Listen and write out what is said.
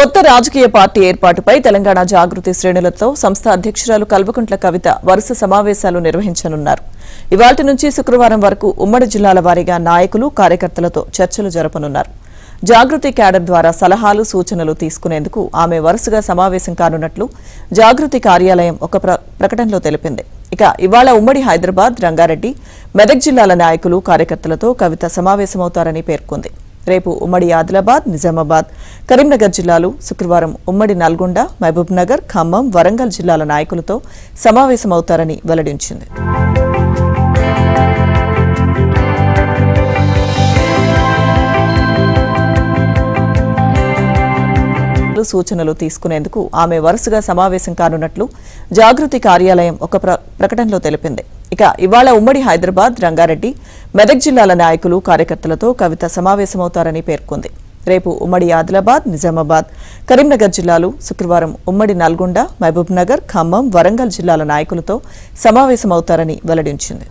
కొత్త రాజకీయ పార్టీ ఏర్పాటుపై తెలంగాణ జాగృతి శ్రేణులతో సంస్థ అధ్యక్షురాలు కల్వకుంట్ల కవిత వరుస సమావేశాలు నిర్వహించనున్నారు. ఇవాల్టి నుంచి శుక్రవారం వరకు ఉమ్మడి జిల్లాల వారీగా నాయకులు, కార్యకర్తలతో చర్చలు జరపనున్నారు. జాగృతి క్యాడర్ ద్వారా సలహాలు, సూచనలు తీసుకునేందుకు ఆమె వరుసగా సమావేశం కానున్నట్లు జాగృతి కార్యాలయం ఒక ప్రకటనలో తెలిపింది. ఇక ఇవాళ ఉమ్మడి హైదరాబాద్, రంగారెడ్డి, మెదక్ జిల్లాల నాయకులు, కార్యకర్తలతో కవిత సమావేశమవుతారని పేర్కొంది. రేపు ఉమ్మడి ఆదిలాబాద్, నిజామాబాద్, కరీంనగర్ జిల్లాలు, శుక్రవారం ఉమ్మడి నల్గొండ, మహబూబ్ నగర్, ఖమ్మం, వరంగల్ జిల్లాల నాయకులతో సమావేశమవుతారని వెల్లడించింది. సూచనలు తీసుకునేందుకు ఆమె వరుసగా సమావేశం కానున్నట్లు జాగృతి కార్యాలయం ఒక ప్రకటనలో తెలిపింది. ఇక ఇవాళ ఉమ్మడి హైదరాబాద్, రంగారెడ్డి, మెదక్ జిల్లాల నాయకులు, కార్యకర్తలతో కవిత సమావేశమవుతారని పేర్కొంది. రేపు ఉమ్మడి ఆదిలాబాద్, నిజామాబాద్, కరీంనగర్ జిల్లాలు, శుక్రవారం ఉమ్మడి నల్గొండ, మహబూబ్ నగర్, ఖమ్మం, వరంగల్ జిల్లాల నాయకులతో సమావేశమవుతారని వెల్లడించింది.